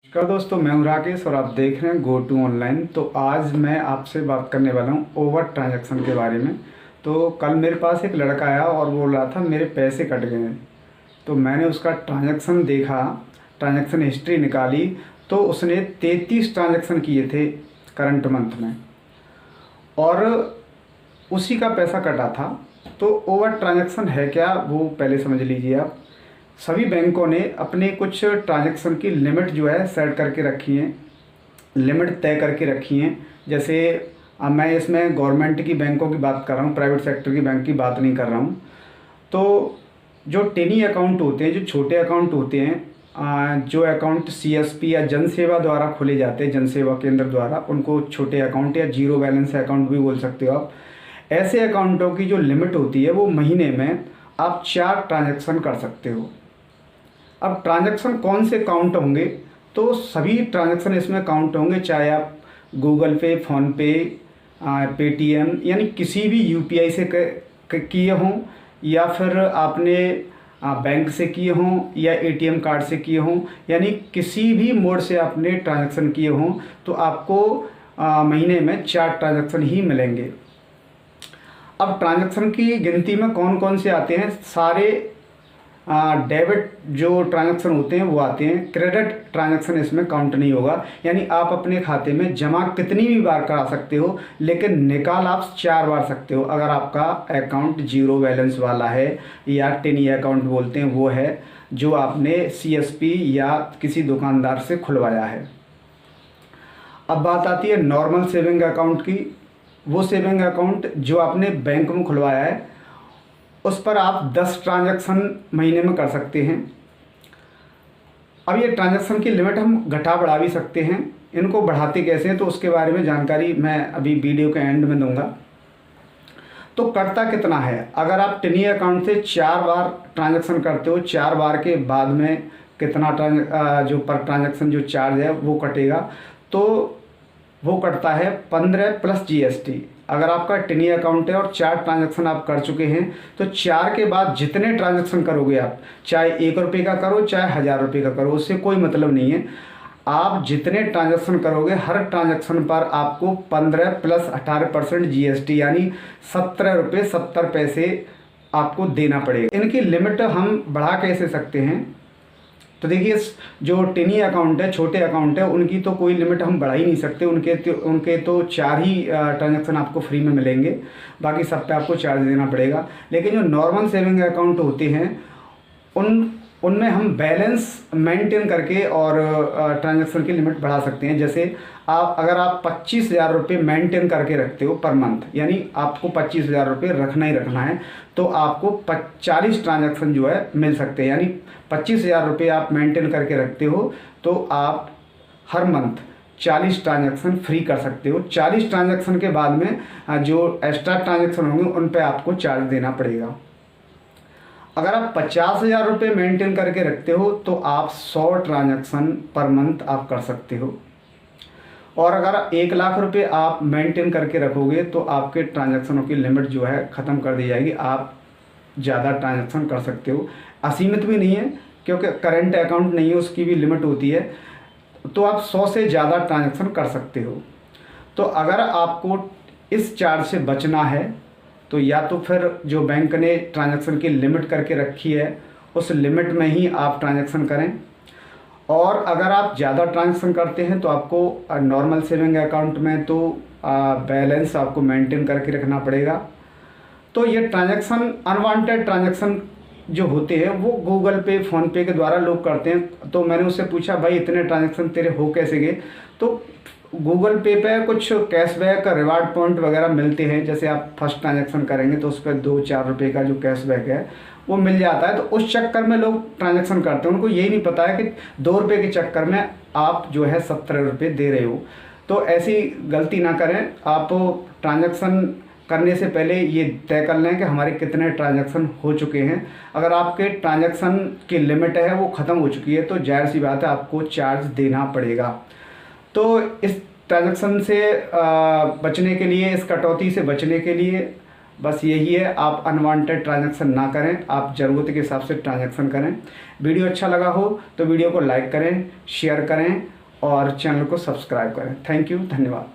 नमस्कार दोस्तों, मैं हूं राकेश और आप देख रहे हैं गो टू ऑनलाइन। तो आज मैं आपसे बात करने वाला हूं ओवर ट्रांजैक्शन के बारे में। तो कल मेरे पास एक लड़का आया और बोल रहा था मेरे पैसे कट गए हैं। तो मैंने उसका ट्रांजैक्शन देखा, ट्रांजैक्शन हिस्ट्री निकाली, तो उसने 33 ट्रांजैक्शन किए थे करंट मंथ में और उसी का पैसा कटा था। तो ओवर ट्रांजैक्शन है क्या, वो पहले समझ लीजिए आप। सभी बैंकों ने अपने कुछ ट्रांजैक्शन की लिमिट जो है सेट करके रखी है, लिमिट तय करके रखी हैं। जैसे अब मैं इसमें गवर्नमेंट की बैंकों की बात कर रहा हूँ, प्राइवेट सेक्टर की बैंक की बात नहीं कर रहा हूँ। तो जो टेनी अकाउंट होते हैं, जो छोटे अकाउंट होते हैं, जो अकाउंट सीएसपी या जन सेवा द्वारा खोले जाते हैं, जन सेवा केंद्र द्वारा, उनको छोटे अकाउंट या जीरो बैलेंस अकाउंट भी बोल सकते हो आप। ऐसे अकाउंटों की जो लिमिट होती है वो महीने में आप 4 ट्रांजैक्शन कर सकते हो। अब ट्रांजैक्शन कौन से काउंट होंगे, तो सभी ट्रांजैक्शन इसमें काउंट होंगे, चाहे आप गूगल पे, फ़ोनपे, पेटीएम यानी किसी भी यूपीआई से किए हों, या फिर आपने बैंक से किए हों या एटीएम कार्ड से किए हों, यानी किसी भी मोड से आपने ट्रांजैक्शन किए हों, तो आपको महीने में 4 ट्रांजैक्शन ही मिलेंगे। अब ट्रांजैक्शन की गिनती में कौन कौन से आते हैं, सारे डेबिट जो ट्रांजैक्शन होते हैं वो आते हैं। क्रेडिट ट्रांजैक्शन इसमें काउंट नहीं होगा, यानी आप अपने खाते में जमा कितनी भी बार करा सकते हो, लेकिन निकाल आप 4 बार सकते हो अगर आपका अकाउंट जीरो बैलेंस वाला है या टेनी अकाउंट बोलते हैं वो है, जो आपने सीएसपी या किसी दुकानदार से खुलवाया है। अब बात आती है नॉर्मल सेविंग अकाउंट की। वो सेविंग अकाउंट जो आपने बैंक में खुलवाया है उस पर आप 10 ट्रांजैक्शन महीने में कर सकते हैं। अब ये ट्रांजैक्शन की लिमिट हम घटा बढ़ा भी सकते हैं। इनको बढ़ाते कैसे हैं तो उसके बारे में जानकारी मैं अभी वीडियो के एंड में दूंगा। तो करता कितना है, अगर आप टिनी अकाउंट से 4 बार ट्रांजैक्शन करते हो, 4 बार के बाद में कितना जो पर ट्रांजैक्शन जो चार्ज है वो कटेगा, तो वो कटता है 15 प्लस जीएसटी। अगर आपका टिनी अकाउंट है और 4 ट्रांजैक्शन आप कर चुके हैं, तो 4 के बाद जितने ट्रांजैक्शन करोगे आप, चाहे 1 रुपये का करो चाहे 1000 रुपये का करो, उससे कोई मतलब नहीं है। आप जितने ट्रांजैक्शन करोगे हर ट्रांजैक्शन पर आपको 15 प्लस 18% जीएसटी यानी 17 रुपये 70 पैसे आपको देना पड़ेगा। इनकी लिमिट हम बढ़ा कैसे सकते हैं, तो देखिए जो टिनी अकाउंट है, छोटे अकाउंट है, उनकी तो कोई लिमिट हम बढ़ा ही नहीं सकते। उनके तो 4 ही ट्रांजैक्शन आपको फ्री में मिलेंगे, बाकी सब पे आपको चार्ज देना पड़ेगा। लेकिन जो नॉर्मल सेविंग अकाउंट होते हैं उनमें हम बैलेंस मेंटेन करके और ट्रांजैक्शन की लिमिट बढ़ा सकते हैं। जैसे अगर आप 25,000 रुपये मेंटेन करके रखते हो पर मंथ, यानी आपको 25,000 रुपये रखना ही रखना है, तो आपको 40 ट्रांजैक्शन जो है मिल सकते हैं। यानी 25,000 रुपये आप मेंटेन करके रखते हो तो आप हर मंथ 40 ट्रांजैक्शन फ्री कर सकते हो। 40 ट्रांजैक्शन के बाद में जो एक्स्ट्रा ट्रांजैक्शन होंगे उन पर आपको चार्ज देना पड़ेगा। अगर आप 50,000 रुपये मेंटेन करके रखते हो तो आप 100 ट्रांजैक्शन पर मंथ आप कर सकते हो। और अगर 1 लाख रुपये आप मेंटेन करके रखोगे तो आपके ट्रांजैक्शनों की लिमिट जो है ख़त्म कर दी जाएगी, आप ज़्यादा ट्रांजैक्शन कर सकते हो। असीमित भी नहीं है, क्योंकि करंट अकाउंट नहीं है, उसकी भी लिमिट होती है, तो आप 100 से ज़्यादा ट्रांजैक्शन कर सकते हो। तो अगर आपको इस चार्ज से बचना है तो या तो फिर जो बैंक ने ट्रांजैक्शन की लिमिट करके रखी है उस लिमिट में ही आप ट्रांजैक्शन करें, और अगर आप ज़्यादा ट्रांजैक्शन करते हैं तो आपको नॉर्मल सेविंग अकाउंट में तो बैलेंस आपको मेंटेन करके रखना पड़ेगा। तो ये ट्रांजैक्शन, अनवांटेड ट्रांजैक्शन जो होते हैं वो गूगल पे, फ़ोनपे के द्वारा लोग करते हैं। तो मैंने उससे पूछा भाई इतने ट्रांजैक्शन तेरे हो कैसे गए, तो गूगल पे पे कुछ कैशबैक, रिवार्ड पॉइंट वगैरह मिलते हैं। जैसे आप फर्स्ट ट्रांजैक्शन करेंगे तो उस पर 2-4 रुपये का जो कैशबैक है वो मिल जाता है। तो उस चक्कर में लोग ट्रांजैक्शन करते हैं, उनको यही नहीं पता है कि 2 रुपये के चक्कर में आप जो है 17 रुपये दे रहे हो। तो ऐसी गलती ना करें। आप ट्रांजैक्शन करने से पहले ये तय कर लें कि हमारे कितने ट्रांजैक्शन हो चुके हैं। अगर आपके ट्रांजैक्शन की लिमिट है वो ख़त्म हो चुकी है तो जाहिर सी बात है आपको चार्ज देना पड़ेगा। तो इस ट्रांजैक्शन से बचने के लिए, इस कटौती से बचने के लिए बस यही है, आप अनवांटेड ट्रांजैक्शन ना करें, आप ज़रूरत के हिसाब से ट्रांजैक्शन करें। वीडियो अच्छा लगा हो तो वीडियो को लाइक करें, शेयर करें और चैनल को सब्सक्राइब करें। थैंक यू, धन्यवाद।